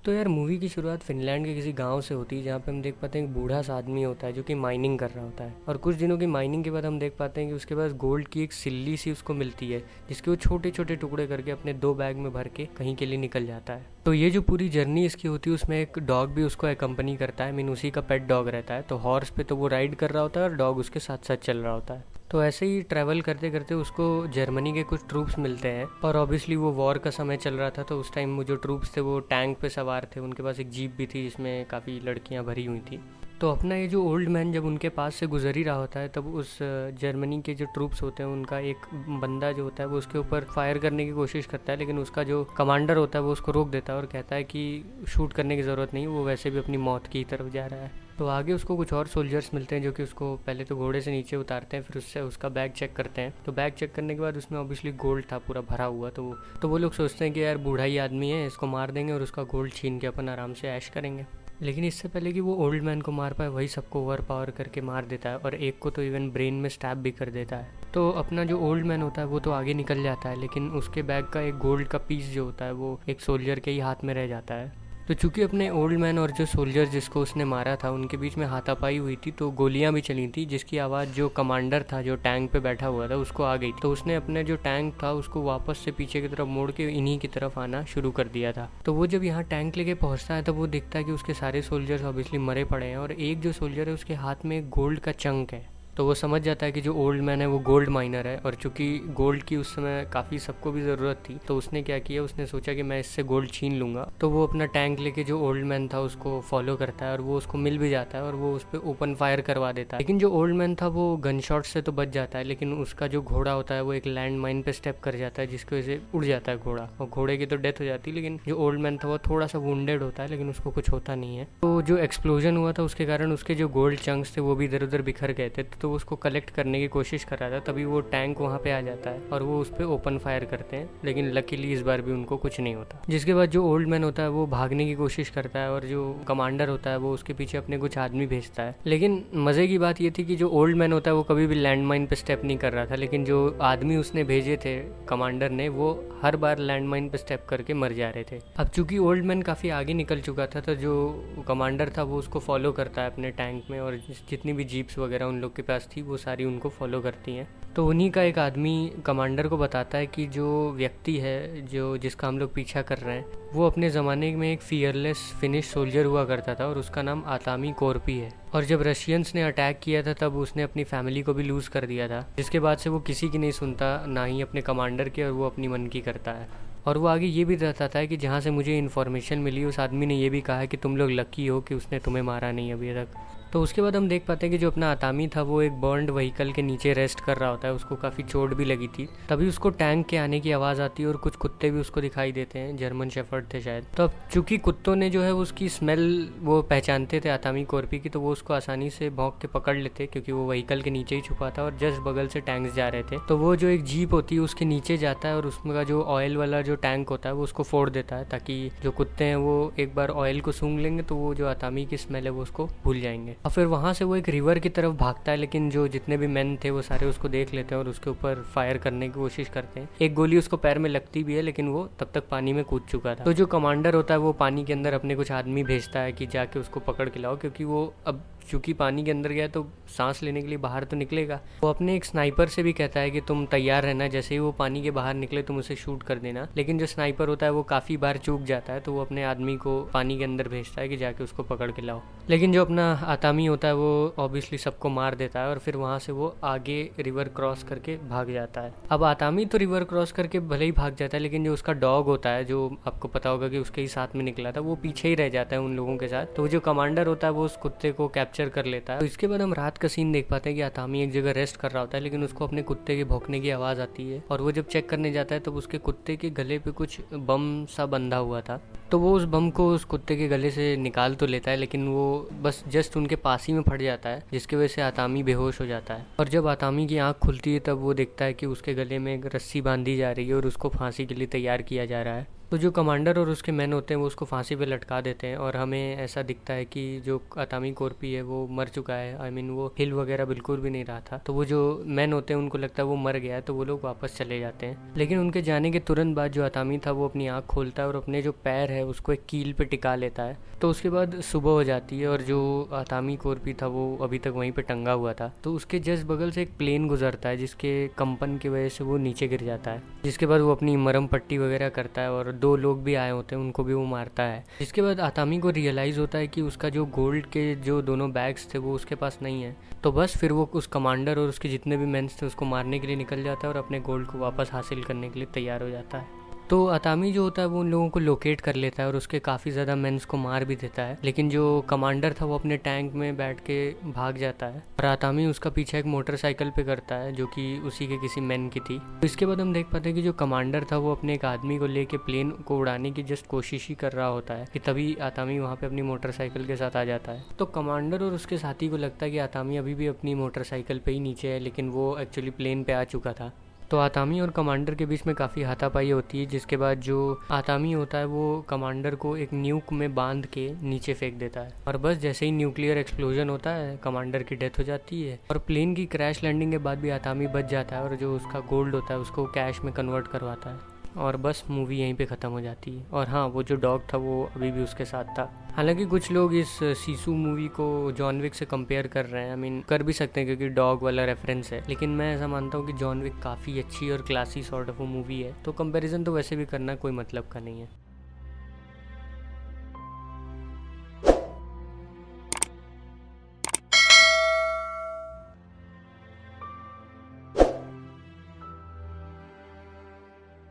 तो यार मूवी की शुरुआत फिनलैंड के किसी गांव से होती है जहाँ पे हम देख पाते हैं एक बूढ़ा सा आदमी होता है जो कि माइनिंग कर रहा होता है। और कुछ दिनों की माइनिंग के बाद हम देख पाते हैं कि उसके पास गोल्ड की एक सिल्ली सी उसको मिलती है, जिसके वो छोटे छोटे टुकड़े करके अपने 2 बैग में भर के कहीं के लिए निकल जाता है। तो ये जो पूरी जर्नी इसकी होती है उसमें एक डॉग भी उसको एकम्पनी करता है, मीन उसी का पेट डॉग रहता है। तो हॉर्स पे तो वो राइड कर रहा होता है और डॉग उसके साथ साथ चल रहा होता है। तो ऐसे ही ट्रैवल करते करते उसको जर्मनी के कुछ ट्रूप्स मिलते हैं, और ऑब्वियसली वो वॉर का समय चल रहा था। तो उस टाइम वो जो ट्रूप्स थे वो टैंक पे सवार थे, उनके पास एक जीप भी थी जिसमें काफ़ी लड़कियां भरी हुई थी। तो अपना ये जो ओल्ड मैन जब उनके पास से गुजर ही रहा होता है, तब उस जर्मनी के जो ट्रूप्स होते हैं उनका एक बंदा जो होता है वो उसके ऊपर फायर करने की कोशिश करता है, लेकिन उसका जो कमांडर होता है वो उसको रोक देता है और कहता है कि शूट करने की ज़रूरत नहीं, वो वैसे भी अपनी मौत की तरफ जा रहा है। तो आगे उसको कुछ और सोल्जर्स मिलते हैं जो कि उसको पहले तो घोड़े से नीचे उतारते हैं, फिर उससे उसका बैग चेक करते हैं। तो बैग चेक करने के बाद उसमें ऑब्वियसली गोल्ड था पूरा भरा हुआ। तो वो लोग सोचते हैं कि यार बूढ़ा ही आदमी है, इसको मार देंगे और उसका गोल्ड छीन के अपन आराम से ऐश करेंगे। लेकिन इससे पहले कि वो ओल्ड मैन को मार पाए, वही सबको ओवर पावर करके मार देता है और एक को तो इवन ब्रेन में स्टैब भी कर देता है। तो अपना जो ओल्ड मैन होता है वो तो आगे निकल जाता है, लेकिन उसके बैग का एक गोल्ड का पीस जो होता है वो एक सोल्जर के ही हाथ में रह जाता है। तो चूंकि अपने ओल्ड मैन और जो सोल्जर जिसको उसने मारा था उनके बीच में हाथापाई हुई थी, तो गोलियां भी चली थी, जिसकी आवाज़ जो कमांडर था जो टैंक पे बैठा हुआ था उसको आ गई। तो उसने अपने जो टैंक था उसको वापस से पीछे की तरफ मोड़ के इन्हीं की तरफ आना शुरू कर दिया था। तो वो जब यहाँ टैंक लेके पहुँचता है तब वो देखता है कि उसके सारे सोल्जर्स ऑब्वियसली मरे पड़े हैं, और एक जो सोल्जर है उसके हाथ में एक गोल्ड का चंक है। तो वो समझ जाता है कि जो ओल्ड मैन है वो गोल्ड माइनर है, और चूंकि गोल्ड की उस समय काफ़ी सबको भी ज़रूरत थी, तो उसने क्या किया, उसने सोचा कि मैं इससे गोल्ड छीन लूँगा। तो वो अपना टैंक लेके जो ओल्ड मैन था उसको फॉलो करता है और वो उसको मिल भी जाता है और वो उस पर ओपन फायर करवा देता है। लेकिन जो ओल्ड मैन था वो गन शॉट से तो बच जाता है, लेकिन उसका जो घोड़ा होता है वो एक लैंड माइन पर स्टेप कर जाता है, जिसकी वजह से उड़ जाता है घोड़ा, और घोड़े की तो डेथ हो जाती है। लेकिन जो ओल्ड मैन था वो थोड़ा सा वुंडेड होता है, लेकिन उसको कुछ होता नहीं है। तो जो एक्सप्लोजन हुआ था उसके कारण उसके जो गोल्ड चंक्स थे वो भी इधर उधर बिखर गए थे, तो उसको कलेक्ट करने की कोशिश कर रहा था। तभी वो टैंक वहाँ पे आ जाता है और वो उस पर ओपन फायर करते हैं, लेकिन लकीली इस बार भी उनको कुछ नहीं होता। जिसके बाद जो ओल्ड मैन होता है वो भागने की कोशिश करता है और जो कमांडर होता है वो उसके पीछे अपने कुछ आदमी भेजता है। लेकिन मज़े की बात ये थी कि जो ओल्ड मैन होता है वो कभी भी लैंड माइन पे स्टेप नहीं कर रहा था, लेकिन जो आदमी उसने भेजे थे कमांडर ने, वो हर बार लैंड माइन पे स्टेप करके मर जा रहे थे। अब चूंकि ओल्ड मैन काफ़ी आगे निकल चुका था, तो जो कमांडर था वो उसको फॉलो करता है अपने टैंक में, और जितनी भी जीप्स वगैरह उन लोग के पास थी वो सारी उनको फॉलो करती हैं। तो उन्हीं का एक आदमी कमांडर को बताता है कि जो व्यक्ति है जो जिसका हम लोग पीछा कर रहे हैं वो अपने ज़माने में एक फियरलेस फिनिश सोल्जर हुआ करता था, और उसका नाम आतामी कोरपी है। और जब रशियंस ने अटैक किया था तब उसने अपनी फैमिली को भी लूज़ कर दिया था, जिसके बाद से वो किसी की नहीं सुनता, ना ही अपने कमांडर की, और वो अपनी मन की करता है। और वो आगे ये भी बताता है कि जहाँ से मुझे इन्फॉर्मेशन मिली उस आदमी ने ये भी कहा है कि तुम लोग लकी हो कि उसने तुम्हें मारा नहीं अभी तक। तो उसके बाद हम देख पाते हैं कि जो अपना आतामी था वो एक बर्न्ड व्हीकल के नीचे रेस्ट कर रहा होता है, उसको काफ़ी चोट भी लगी थी। तभी उसको टैंक के आने की आवाज़ आती है और कुछ कुत्ते भी उसको दिखाई देते हैं, जर्मन शेफर्ड थे शायद। तो अब चूंकि कुत्तों ने जो है उसकी स्मेल वो पहचानते थे आतामी कोरपी की, तो वो उसको आसानी से भौंक के पकड़ लेते, क्योंकि वो व्हीकल के नीचे ही छुपा था और जस्ट बगल से टैंक्स जा रहे थे। तो वो जो एक जीप होती है उसके नीचे जाता है और उसमें का जो ऑयल वाला जो टैंक होता है वो उसको फोड़ देता है, ताकि जो कुत्ते हैं वो एक बार ऑयल को सूंघ लेंगे तो वो जो आतामी की स्मेल है वो उसको भूल जाएंगे। और फिर वहाँ से वो एक रिवर की तरफ भागता है, लेकिन जो जितने भी मैन थे वो सारे उसको देख लेते हैं और उसके ऊपर फायर करने की कोशिश करते हैं। एक गोली उसको पैर में लगती भी है, लेकिन वो तब तक पानी में कूद चुका था। तो जो कमांडर होता है वो पानी के अंदर अपने कुछ आदमी भेजता है कि जाके उसको पकड़ के लाओ, क्योंकि वो अब चूंकि पानी के अंदर गया तो सांस लेने के लिए बाहर तो निकलेगा। वो अपने एक स्नाइपर से भी कहता है कि तुम तैयार रहना, जैसे ही वो पानी के बाहर निकले तुम उसे शूट कर देना। लेकिन जो स्नाइपर होता है वो काफ़ी बार चूक जाता है, तो वो अपने आदमी को पानी के अंदर भेजता है कि जाके उसको पकड़ के लाओ। लेकिन जो अपना आतामी होता है वो ऑब्वियसली सबको मार देता है और फिर वहाँ से वो आगे रिवर क्रॉस करके भाग जाता है। अब आतामी तो रिवर क्रॉस करके भले ही भाग जाता है, लेकिन जो उसका डॉग होता है, जो आपको पता होगा कि उसके ही साथ में निकला था, वो पीछे ही रह जाता है उन लोगों के साथ। तो जो कमांडर होता है वो उस कुत्ते को कैप्चर कर लेता है। तो इसके बाद हम रात का सीन देख पाते हैं कि आतामी एक जगह रेस्ट कर रहा होता है, लेकिन उसको अपने कुत्ते के भौंकने की आवाज़ आती है, और वो जब चेक करने जाता है तब उसके कुत्ते के गले पे कुछ बम सा बंधा हुआ था। तो वो उस बम को उस कुत्ते के गले से निकाल तो लेता है, लेकिन वो बस जस्ट उनके पास ही में फट जाता है, जिसकी वजह से आतामी बेहोश हो जाता है। और जब आतामी की आंख खुलती है तब वो देखता है कि उसके गले में एक रस्सी बांधी जा रही है और उसको फांसी के लिए तैयार किया जा रहा है। तो जो कमांडर और उसके मैन होते हैं वो उसको फांसी पे लटका देते हैं, और हमें ऐसा दिखता है कि जो आतामी कोरपी है वो मर चुका है। आई मीन वो हिल वगैरह बिल्कुल भी नहीं रहा था। तो वो जो मैन होते हैं उनको लगता है वो मर गया है, तो वो लोग वापस चले जाते हैं। लेकिन उनके जाने के तुरंत बाद जो आतामी था वो अपनी आँख खोलता है और अपने जो पैर है है उसको एक कील पे टिका लेता है। तो उसके बाद सुबह हो जाती है और जो आतामी कोरपी था वो अभी तक वहीं पे टंगा हुआ था। तो उसके जस्ट बगल से एक प्लेन गुजरता है जिसके कंपन की वजह से वो नीचे गिर जाता है। जिसके बाद वो अपनी मरहम पट्टी वगैरह करता है और 2 लोग भी आए होते हैं उनको भी वो मारता है। जिसके बाद आतामी को रियलाइज़ होता है कि उसका जो गोल्ड के जो दोनों बैग्स थे वो उसके पास नहीं है। तो बस फिर वो उस कमांडर और उसके जितने भी मेंस थे उसको मारने के लिए निकल जाता है और अपने गोल्ड को वापस हासिल करने के लिए तैयार हो जाता है। तो अतामी जो होता है वो उन लोगों को लोकेट कर लेता है और उसके काफ़ी ज़्यादा मेंस को मार भी देता है। लेकिन जो कमांडर था वो अपने टैंक में बैठ के भाग जाता है और अतामी उसका पीछा एक मोटरसाइकिल पे करता है जो कि उसी के किसी मैन की थी। तो इसके बाद हम देख पाते हैं कि जो कमांडर था वो अपने एक आदमी को लेके प्लेन को उड़ाने की जस्ट कोशिश ही कर रहा होता है कि तभी अतामी वहाँ पे अपनी मोटरसाइकिल के साथ आ जाता है। तो कमांडर और उसके साथी को लगता है कि अतामी अभी भी अपनी मोटरसाइकिल पे ही नीचे है, लेकिन वो एक्चुअली प्लेन पे आ चुका था। तो आतामी और कमांडर के बीच में काफ़ी हाथापाई होती है, जिसके बाद जो आतामी होता है वो कमांडर को एक न्यूक में बांध के नीचे फेंक देता है और बस जैसे ही न्यूक्लियर एक्सप्लोजन होता है कमांडर की डेथ हो जाती है। और प्लेन की क्रैश लैंडिंग के बाद भी आतामी बच जाता है और जो उसका गोल्ड होता है उसको कैश में कन्वर्ट करवाता है और बस मूवी यहीं पे ख़त्म हो जाती है। और हाँ, वो जो डॉग था वो अभी भी उसके साथ था। हालांकि कुछ लोग इस सीसू मूवी को जॉन विक से कंपेयर कर रहे हैं, आई मीन कर भी सकते हैं क्योंकि डॉग वाला रेफरेंस है, लेकिन मैं ऐसा मानता हूँ कि जॉन विक काफ़ी अच्छी और क्लासी सॉर्ट ऑफ मूवी है, तो कंपैरिजन तो वैसे भी करना कोई मतलब का नहीं है।